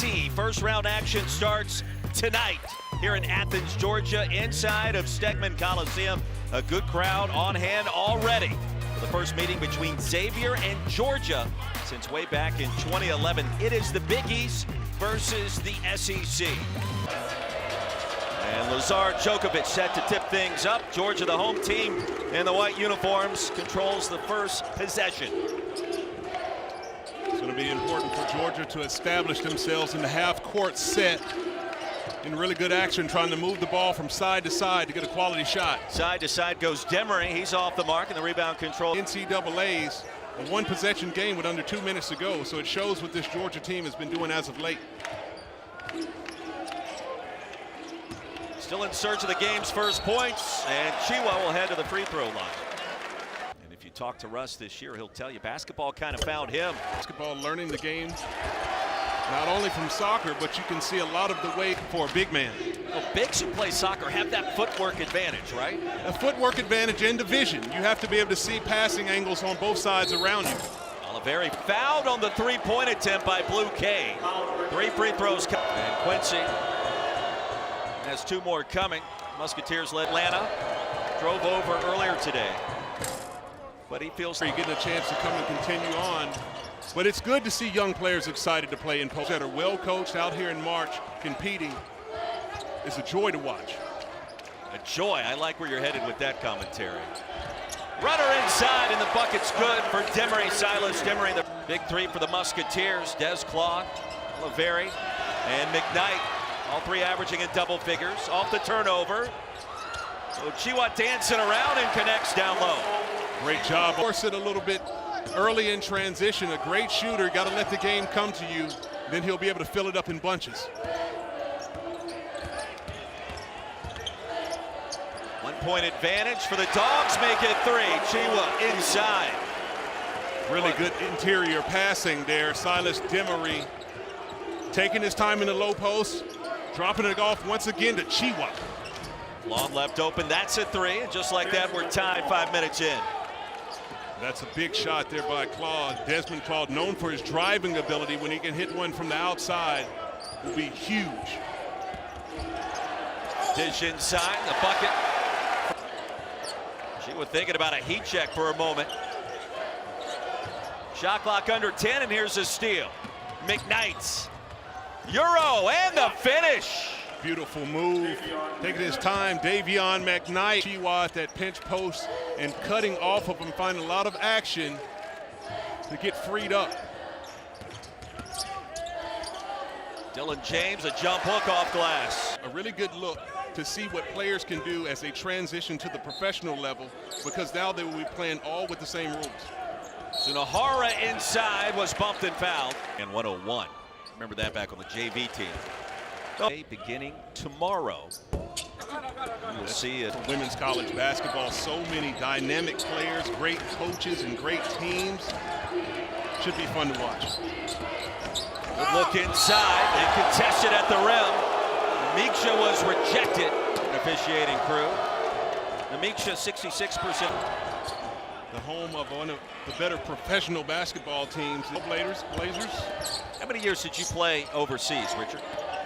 NIT first round action starts tonight here in Athens, Georgia, inside of Stegman Coliseum. A good crowd on hand already for the first meeting between Xavier and Georgia since way back in 2011. It is the Big East versus the SEC. And Lazar Djokovic set to tip things up. Georgia, the home team in the white uniforms, controls the first possession. It's going to be important for Georgia to establish themselves in the half-court set in really good action, trying to move the ball from side to side to get a quality shot. Side to side goes Demery. He's off the mark, and the rebound control. NCAA's a one-possession game with under 2 minutes to go, so it shows what this Georgia team has been doing as of late. Still in search of the game's first points, and Chiwa will head to the free throw line. And if you talk to Russ this year, he'll tell you basketball kind of found him. Basketball learning the game, not only from soccer, but you can see a lot of the way for a big man. Well, bigs who play soccer have that footwork advantage, right? A footwork advantage and vision. You have to be able to see passing angles on both sides around you. Oliveri fouled on the three-point attempt by Blue K. 3 free throws. And Quincy has 2 more coming. Musketeers led Atlanta. Drove over earlier today. But he feels you're getting a chance to come and continue on. But it's good to see young players excited to play in post that are well coached out here in March, competing. It's a joy to watch. A joy. I like where you're headed with that commentary. Runner inside, and the bucket's good for Demery. Silas Demery, the big 3 for the Musketeers. Des Claude, Oliveri, and McKnight. All 3 averaging in double figures. Off the turnover. So Chiwa dancing around and connects down low. Great job. Force it a little bit early in transition. A great shooter. Got to let the game come to you. Then he'll be able to fill it up in bunches. 1-point advantage for the Dogs. Make it 3. Chiwa inside. Really good interior passing there. Silas Demery taking his time in the low post. Dropping it off once again to Chiwa. Long left open. That's a 3. And just like that, we're tied 5 minutes in. That's a big shot there by Claude. Desmond Claude, known for his driving ability. When he can hit one from the outside, will be huge. Dish inside, the bucket. She was thinking about a heat check for a moment. Shot clock under 10, and here's a steal. McKnight. Euro and the finish. Beautiful move. Taking his time, Davion McKnight. Chiwa at that pinch post and cutting off of him, finding a lot of action to get freed up. Dylan James, a jump hook off glass. A really good look to see what players can do as they transition to the professional level, because now they will be playing all with the same rules. Sunahara inside was bumped and fouled. And 101. Remember that back on the JV team. Beginning tomorrow. You'll see it. Women's college basketball, so many dynamic players, great coaches, and great teams. Should be fun to watch. Good look inside and contested at the rim. Miksha was rejected. Officiating crew. The Miksha 66%. The home of one of the better professional basketball teams, the Blazers. How many years did you play overseas, Richard?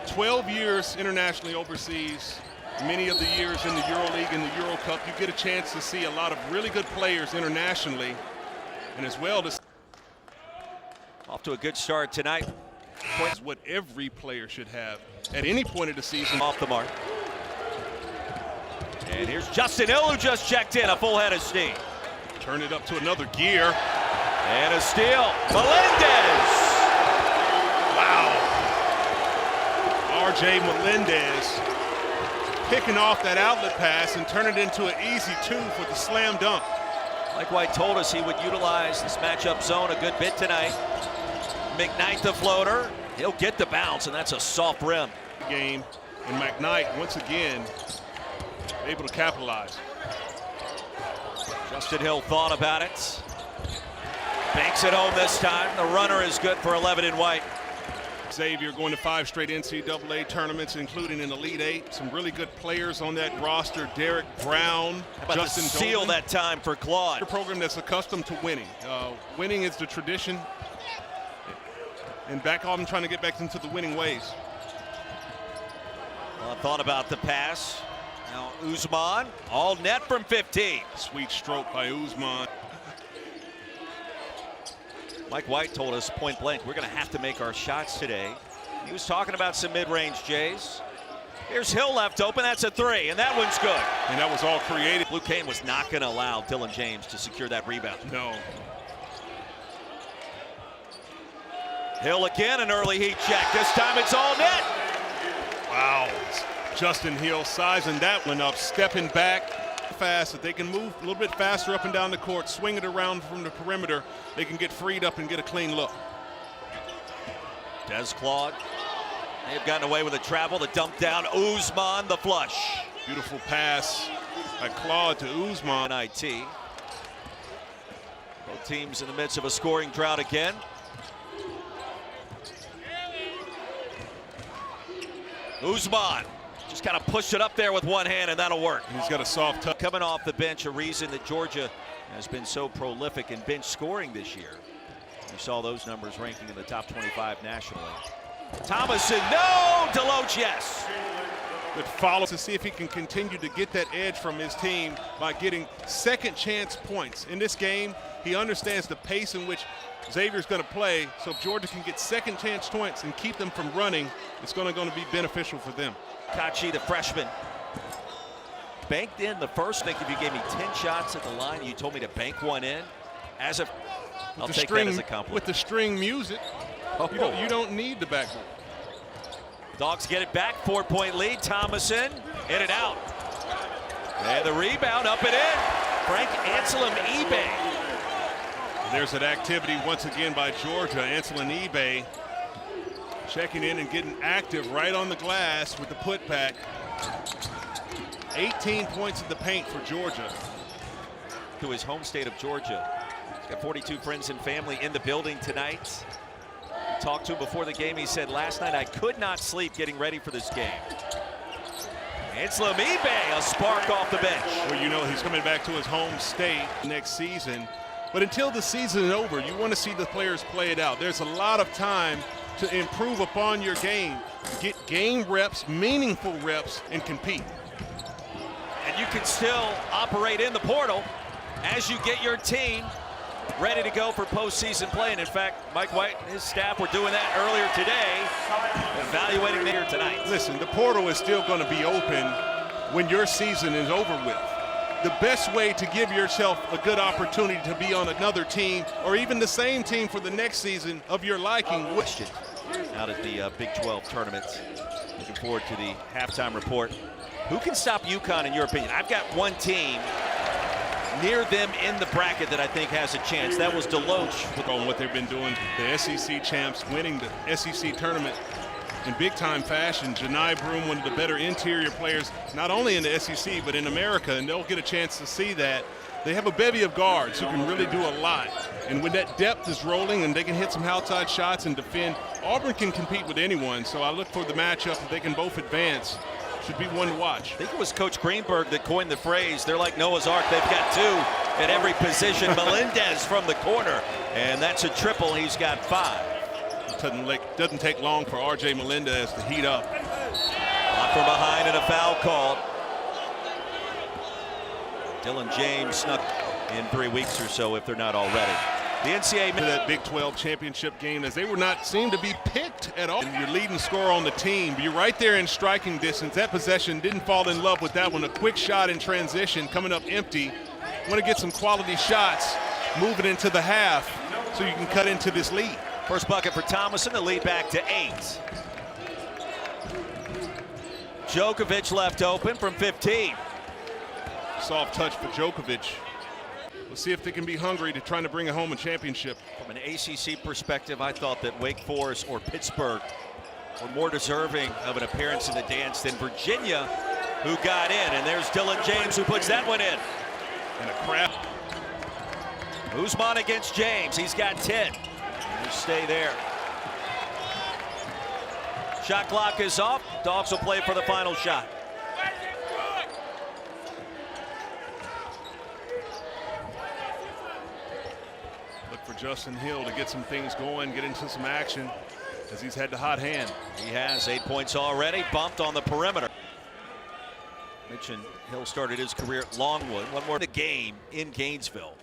12 years internationally overseas. Many of the years in the EuroLeague and the Euro Cup. You get a chance to see a lot of really good players internationally, and as well to off to a good start tonight. Is what every player should have at any point of the season. Off the mark. And here's Justin Hill, who just checked in, a full head of steam. Turn it up to another gear. And a steal. Melendez. Wow. R.J. Melendez picking off that outlet pass and turn it into an easy 2 for the slam dunk. Mike White told us he would utilize this matchup zone a good bit tonight. McKnight the floater. He'll get the bounce, and that's a soft rim. Game, and McKnight once again able to capitalize. Justin Hill thought about it. Banks it home this time. The runner is good for 11 in white. Xavier going to 5 straight NCAA tournaments, including an Elite 8. Some really good players on that roster. Derek Brown, how about Justin the seal Dolan. that time for Claude. A program that's accustomed to winning. Winning is the tradition. and back on trying to get back into the winning ways. Well, I thought about the pass. Now Usman, all net from 15. Sweet stroke by Usman. Mike White told us point blank, we're going to have to make our shots today. He was talking about some mid-range Jays. Here's Hill left open, that's a three, and that one's good. And that was all creative. Luke Kane was not going to allow Dylan James to secure that rebound. No. Hill again, an early heat check. This time it's all net. Wow. Justin Hill sizing that one up, stepping back fast so they can move a little bit faster up and down the court, swing it around from the perimeter. They can get freed up and get a clean look. Des Claude. They have gotten away with a travel, the dump down. Usman, the flush. Beautiful pass by Claude to Usman. NIT. Both teams in the midst of a scoring drought again. Usman just kind of pushed it up there with one hand, and that'll work. He's got a soft touch. Coming off the bench, a reason that Georgia has been so prolific in bench scoring this year. You saw those numbers ranking in the top 25 nationally. Thomason, no! Deloach, yes. Good follow to see if he can continue to get that edge from his team by getting second chance points. In this game, he understands the pace in which Xavier's going to play, so if Georgia can get second chance points and keep them from running, it's going to be beneficial for them. Kachi, the freshman, banked in the first. I think if you gave me 10 shots at the line, you told me to bank one in. As a, I'll take that as a compliment. With the string music, you don't need the backboard. Dogs get it back, 4-point lead. Thomason in and out. And the rebound, up and in. Frank Anselm eBay. There's that activity once again by Georgia. Anselm eBay checking in and getting active right on the glass with the putback. 18 points in the paint for Georgia. To his home state of Georgia. He's got 42 friends and family in the building tonight. We talked to him before the game. He said, last night I could not sleep getting ready for this game. Anselm eBay, a spark off the bench. Well, you know he's coming back to his home state next season. But until the season is over, you want to see the players play it out. There's a lot of time to improve upon your game, get game reps, meaningful reps, and compete. And you can still operate in the portal as you get your team ready to go for postseason play. And in fact, Mike White and his staff were doing that earlier today, evaluating here tonight. Listen, the portal is still going to be open when your season is over with. The best way to give yourself a good opportunity to be on another team or even the same team for the next season of your liking. Question out at the Big 12 tournament. Looking forward to the halftime report. Who can stop UConn in your opinion? I've got one team near them in the bracket that I think has a chance. That was Deloach. On what they've been doing, the SEC champs winning the SEC tournament in big-time fashion. Janai Broom, one of the better interior players, not only in the SEC, but in America, and they'll get a chance to see that. They have a bevy of guards who can really do a lot. And when that depth is rolling and they can hit some outside shots and defend, Auburn can compete with anyone. So I look for the matchup that they can both advance. Should be one to watch. I think it was Coach Greenberg that coined the phrase, they're like Noah's Ark. They've got two at every position. Melendez from the corner, and that's a triple. He's got 5. Doesn't take long for R.J. Melendez to heat up. Blocked from behind and a foul called. Dylan James snuck in 3 weeks or so if they're not already. The NCAA that Big 12 championship game, as they were not seem to be picked at all. And your leading scorer on the team, but you're right there in striking distance. That possession didn't fall in love with that one. A quick shot in transition, coming up empty. Want to get some quality shots, moving into the half, so you can cut into this lead. First bucket for Thomason, the lead back to 8. Djokovic left open from 15. Soft touch for Djokovic. We'll see if they can be hungry to trying to bring home a championship. From an ACC perspective, I thought that Wake Forest or Pittsburgh were more deserving of an appearance in the dance than Virginia, who got in. And there's Dylan James, who puts that one in. And a crap. Usman against James. He's got 10. He'll stay there. Shot clock is off. Dogs will play for the final shot. Look for Justin Hill to get some things going, get into some action. as he's had the hot hand. He has 8 points already, bumped on the perimeter. Mentioned Hill started his career at Longwood. One more in the game in Gainesville.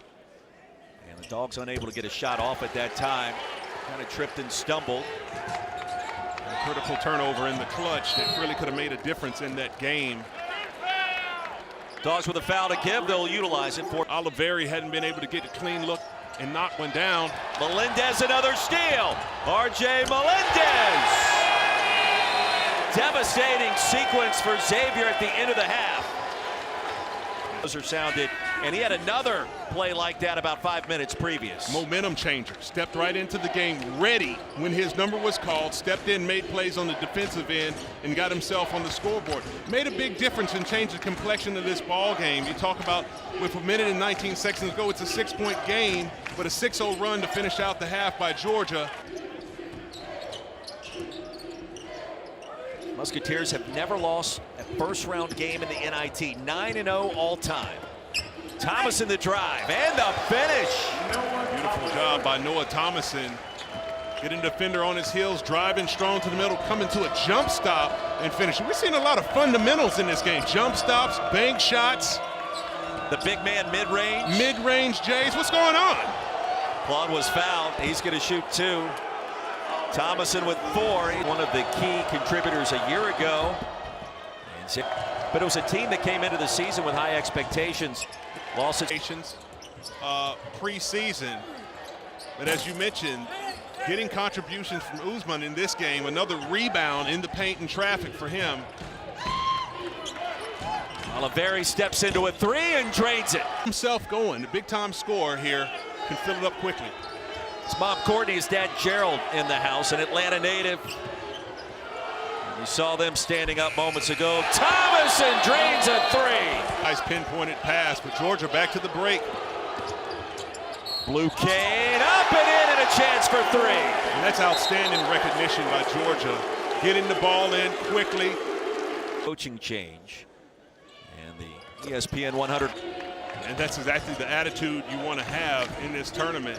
And the Dogs unable to get a shot off at that time. Kind of tripped and stumbled. A critical turnover in the clutch that really could have made a difference in that game. Dogs with a foul to give, they'll utilize it for Oliveri hadn't been able to get a clean look and knock one down. Melendez, another steal. RJ Melendez. Devastating sequence for Xavier at the end of the half. Buzzer sounded, and he had another play like that about 5 minutes previous. Momentum changer, stepped right into the game, ready when his number was called, stepped in, made plays on the defensive end, and got himself on the scoreboard. Made a big difference and changed the complexion of this ball game. You talk about with a minute and 19 seconds to go, it's a 6-point game, but a 6-0 run to finish out the half by Georgia. Musketeers have never lost a first-round game in the NIT. 9-0 all-time. Thomason the drive and the finish. Beautiful job by Noah Thomason. Getting the defender on his heels, driving strong to the middle, coming to a jump stop and finishing. We're seeing a lot of fundamentals in this game. Jump stops, bank shots. The big man mid-range. Mid-range Jays, what's going on? Claude was fouled. He's going to shoot 2. Thomason with 4. One of the key contributors a year ago. But it was a team that came into the season with high expectations. Losses pre-season. But as you mentioned, getting contributions from Usman in this game, another rebound in the paint and traffic for him. Oliveri steps into a 3 and drains it. Himself going, the big-time scorer here, can fill it up quickly. His mom Courtney, his dad Gerald in the house, an Atlanta native. You saw them standing up moments ago. Thomason drains a 3. Nice pinpointed pass, but Georgia back to the break. Blue Cane up and in, and a chance for 3. And that's outstanding recognition by Georgia. Getting the ball in quickly. Coaching change. And the ESPN 100. And that's exactly the attitude you want to have in this tournament.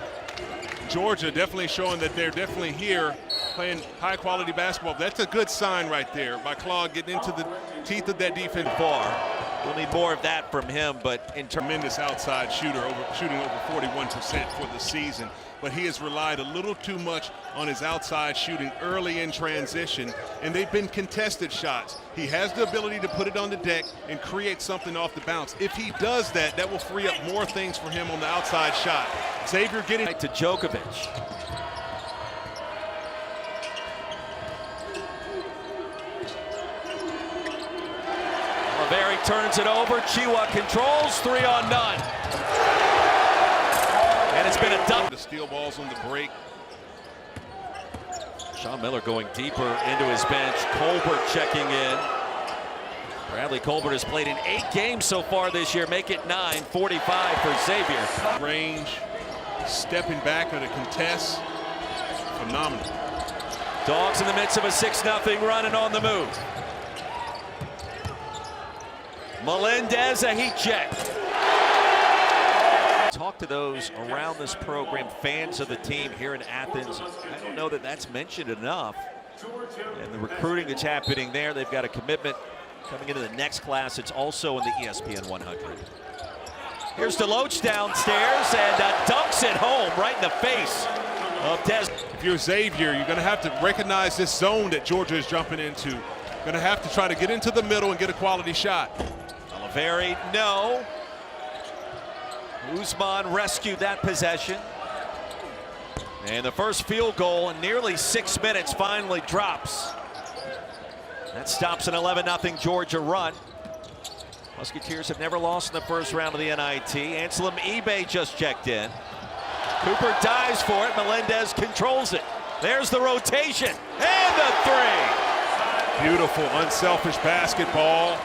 Georgia definitely showing that they're definitely here playing high quality basketball. That's a good sign right there by Claude getting into the teeth of that defense. We'll need more of that from him, but in tremendous outside shooter, shooting over 41% for the season. But he has relied a little too much on his outside shooting early in transition, and they've been contested shots. He has the ability to put it on the deck and create something off the bounce. If he does that, that will free up more things for him on the outside shot. Xavier getting to Djokovic. Oliveri turns it over. Chiwa controls. 3 on none. And it's been a dump. The steal balls on the break. Sean Miller going deeper into his bench. Colbert checking in. Bradley Colbert has played in 8 games so far this year. Make it 9. 45 for Xavier. Range, stepping back at a contest. Phenomenal. Dogs in the midst of a 6-0 run and on the move. Melendez, a heat check. Talk to those around this program, fans of the team here in Athens. I don't know that that's mentioned enough. And the recruiting that's happening there, they've got a commitment coming into the next class. It's also in the ESPN 100. Here's DeLoach downstairs and dunks it home right in the face of Des. If you're Xavier, you're going to have to recognize this zone that Georgia is jumping into. Going to have to try to get into the middle and get a quality shot. Oliveri, no. Usman rescued that possession. And the first field goal in nearly 6 minutes finally drops. That stops an 11-0 Georgia run. Musketeers have never lost in the first round of the NIT. Anselm eBay just checked in. Cooper dives for it. Melendez controls it. There's the rotation and the 3. Beautiful, unselfish basketball.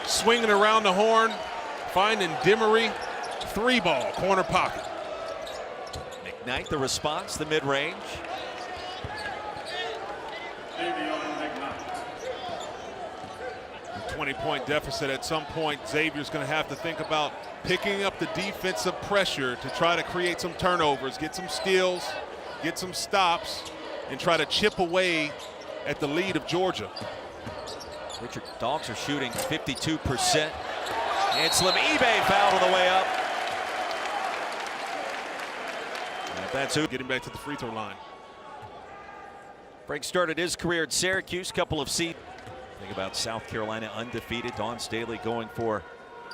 Swinging around the horn, finding Demery. 3-ball, corner pocket. McKnight, the response, the mid-range. A 20-point deficit at some point. Xavier's going to have to think about picking up the defensive pressure to try to create some turnovers, get some steals, get some stops, and try to chip away at the lead of Georgia. Richard, Dogs are shooting 52%. And Slim eBay fouled on the way up. And that's who getting back to the free throw line. Frank started his career at Syracuse, couple of seed. Think about South Carolina undefeated. Dawn Staley going for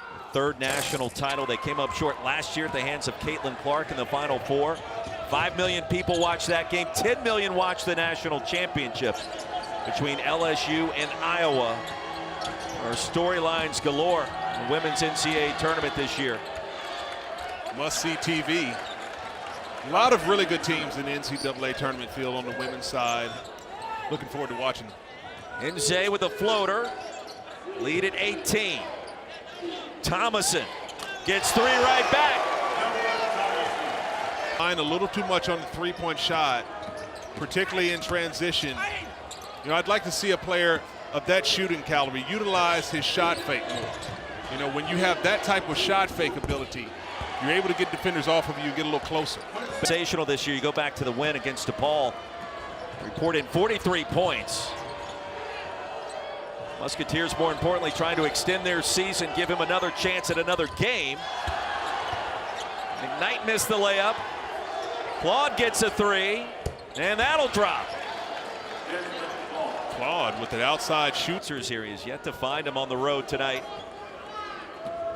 the third national title. They came up short last year at the hands of Caitlin Clark in the Final Four. 5 million people watched that game. 10 million watched the national championship between LSU and Iowa. There are storylines galore in the women's NCAA tournament this year. Must-see TV. A lot of really good teams in the NCAA tournament field on the women's side. Looking forward to watching them. Nze with a floater. Lead at 18. Thomason gets three right back. A little too much on the three-point shot, particularly in transition. You know, I'd like to see a player of that shooting caliber utilize his shot fake more. You know, when you have that type of shot fake ability, you're able to get defenders off of you, get a little closer. Sensational this year. You go back to the win against DePaul. Reported 43 points. Musketeers, more importantly, trying to extend their season, give him another chance at another game. McKnight missed the layup. Claude gets a three, and that'll drop. Claude with an outside shoot. Here, he has yet to find him on the road tonight.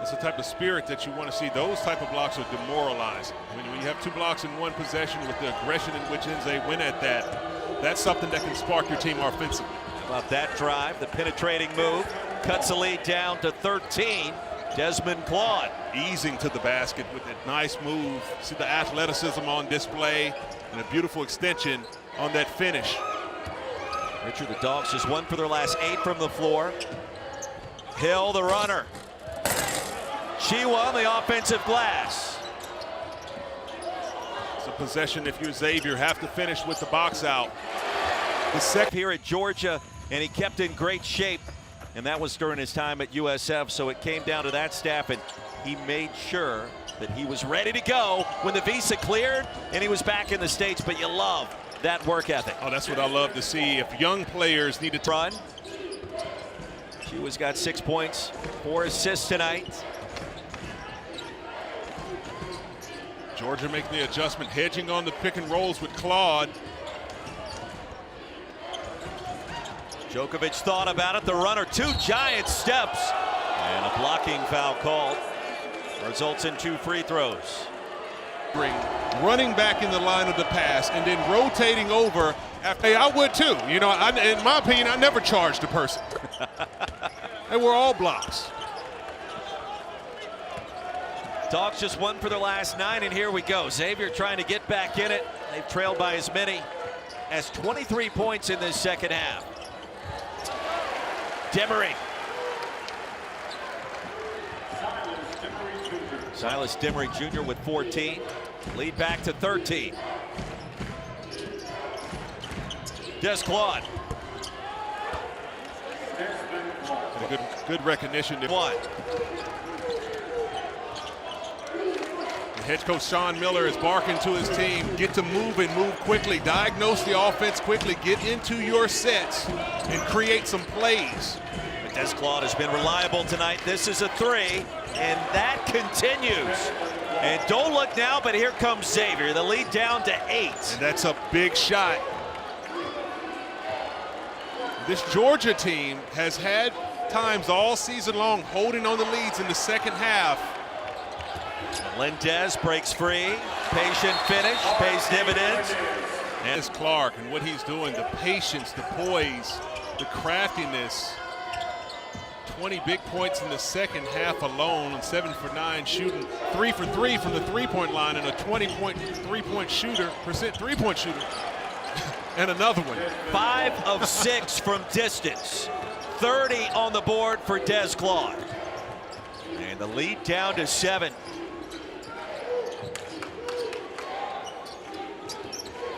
It's the type of spirit that you want to see. Those type of blocks are demoralizing. When you have two blocks in one possession with the aggression in which they win at that, that's something that can spark your team offensively. How about that drive, the penetrating move, cuts the lead down to 13. Desmond Claude easing to the basket with a nice move. See the athleticism on display and a beautiful extension on that finish. Richard, the Dogs just 1 for their last 8 from the floor. Hill, the runner. Chiwa on the offensive glass. It's a possession if you're Xavier, have to finish with the box out. The second here at Georgia, and he kept in great shape. And that was during his time at USF, so it came down to that staff, and he made sure that he was ready to go when the visa cleared and he was back in the States. But you love that work ethic. Oh, that's what I love to see. If young players need to run. Chiwa's got 6 points, 4 assists tonight. Georgia making the adjustment, hedging on the pick and rolls with Claude. Djokovic thought about it. The runner, 2 giant steps, and a blocking foul called. Results in 2 free throws. Running back in the line of the pass and then rotating over. Hey, I would too. You know, in my opinion, I never charged a person. They were all blocks. Dogs just 1 for their last 9, and here we go. Xavier trying to get back in it. They've trailed by as many as 23 points in this second half. Demery. Silas Demery Jr. with 14. Lead back to 13. Des Claude. Good recognition. 1. Head coach Sean Miller is barking to his team, get to move and move quickly, diagnose the offense quickly, get into your sets and create some plays. Des Claude has been reliable tonight. This is a 3, and that continues. And don't look now, but here comes Xavier. The lead down to 8. And that's a big shot. This Georgia team has had times all season long holding on the leads in the second half. Melendez breaks free. Patient finish, pays dividends. And it's Clark and what he's doing, the patience, the poise, the craftiness. 20 big points in the second half alone, and 7 for 9 shooting, 3 for 3 from the three-point line, and a 20-point three-point shooter, three-point shooter, and another one. 5 of 6 from distance. 30 on the board for Des Claude. And the lead down to 7.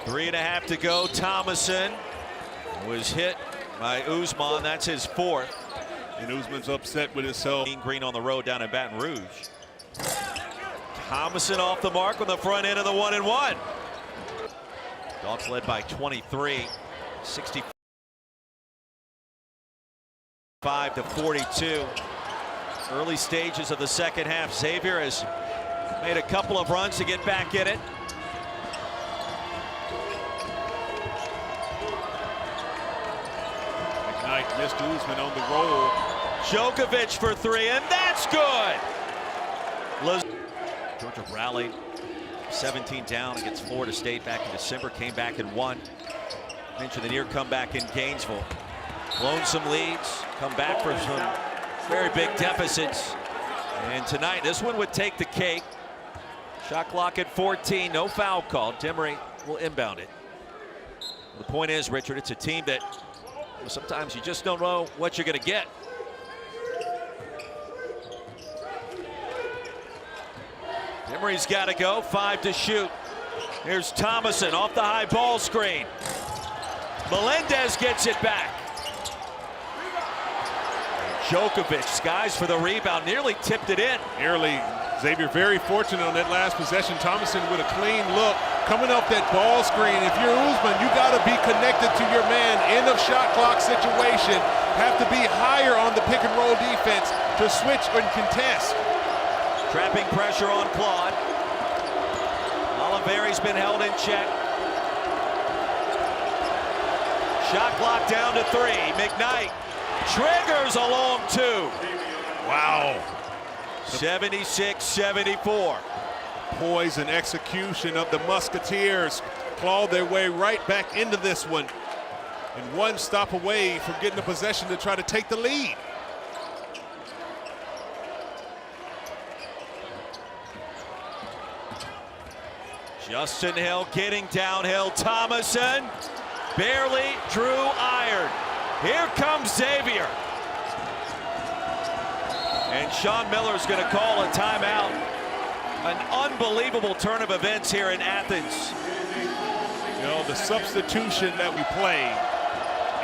3.5 to go. Thomason was hit by Usman. That's his 4th. And Usman's upset with himself. Green on the road down in Baton Rouge. Thomason off the mark on the front end of the 1-and-1. Dogs led by 23, 65 to 42. Early stages of the second half. Xavier has made a couple of runs to get back in it. McKnight missed Usman on the roll. Djokovic for three, and that's good. Georgia rallied 17 down against Florida State back in December, came back and won. Mentioned the near comeback in Gainesville. Blown some leads, come back for some very big deficits. And tonight, this one would take the cake. Shot clock at 14, no foul call. Demery will inbound it. The point is, Richard, it's a team that sometimes you just don't know what you're going to get. Demery's got to go, 5 to shoot. Here's Thomason off the high ball screen. Melendez gets it back. Djokovic skies for the rebound, nearly tipped it in. Nearly. Xavier very fortunate on that last possession. Thomason with a clean look, coming off that ball screen. If you're Usman, you got to be connected to your man. End of shot clock situation. Have to be higher on the pick and roll defense to switch and contest. Trapping pressure on Claude. Oliveri's been held in check. Shot clock down to 3. McKnight triggers a long 2. Wow. 76-74. Poise and execution of the Musketeers clawed their way right back into this one. And one stop away from getting the possession to try to take the lead. Justin Hill getting downhill. Thomason barely drew iron. Here comes Xavier. And Sean Miller's going to call a timeout. An unbelievable turn of events here in Athens. You know, the substitution that we play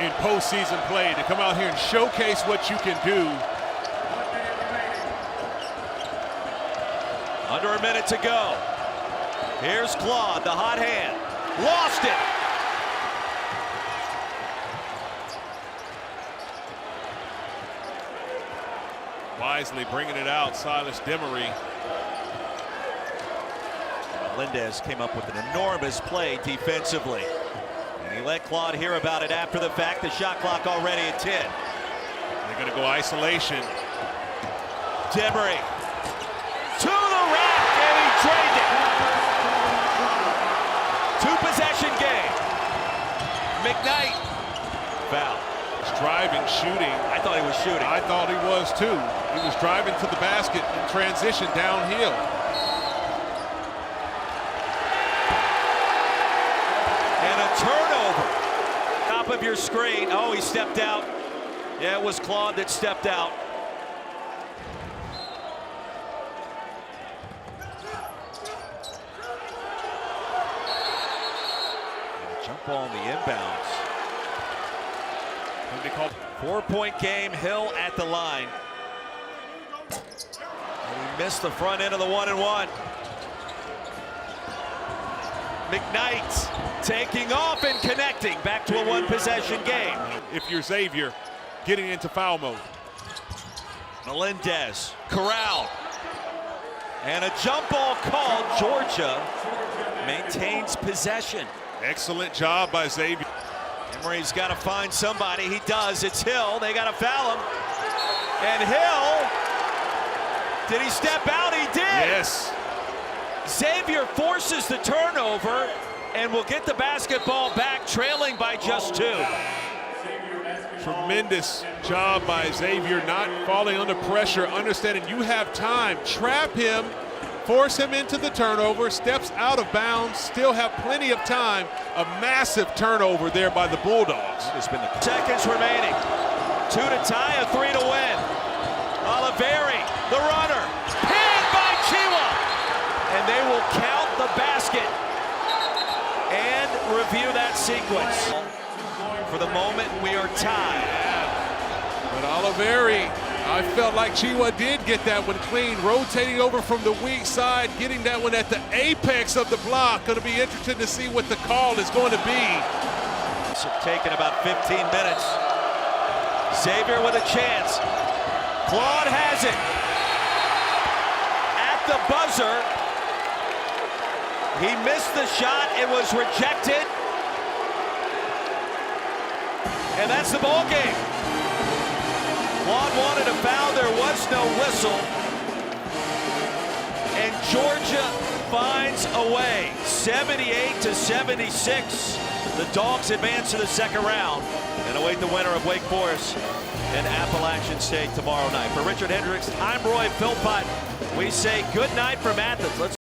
in postseason play, to come out here and showcase what you can do. Under a minute to go. Here's Claude, the hot hand. Lost it. Wisely bringing it out, Silas Demery. Melendez came up with an enormous play defensively. And he let Claude hear about it after the fact. The shot clock already at 10. They're going to go isolation. Demery to the rack, and he drained it. Two-possession game. McKnight. Foul. He's driving, shooting. I thought he was shooting. I thought he was too. He was driving to the basket and transition downhill. And a turnover. Top of your screen. Oh, he stepped out. Yeah, it was Claude that stepped out. Jump ball on the inbounds. When they called 4-point game, Hill at the line. And he missed the front end of the 1-and-1. McKnight taking off and connecting. Back to a one-possession game. if you're Xavier, getting into foul mode. Melendez corralled. And a jump ball called. Georgia maintains possession. Excellent job by Xavier. Emery's got to find somebody. He does. It's Hill. They got to foul him. And Hill, did he step out? He did. Yes. Xavier forces the turnover and will get the basketball back, trailing by just 2. Tremendous job by Xavier, not falling under pressure, understanding you have time. Trap him, force him into the turnover, steps out of bounds, still have plenty of time. A massive turnover there by the Bulldogs. It's been the seconds remaining. 2 to tie, a 3 to win. Oliveri, the runner, pinned by Chiwa. And they will count the basket and review that sequence. For the moment, we are tied. But Oliveri I felt like Chiwa did get that one clean, rotating over from the weak side, getting that one at the apex of the block. Going to be interested to see what the call is going to be. It's taken about 15 minutes. Xavier with a chance. Claude has it. At the buzzer. He missed the shot. It was rejected. And that's the ball game. Claude wanted a foul. There was no whistle. And Georgia finds a way. 78-76. The Dogs advance to the second round and await the winner of Wake Forest and Appalachian State tomorrow night. For Richard Hendricks, I'm Roy Philpott. We say good night from Athens. Let's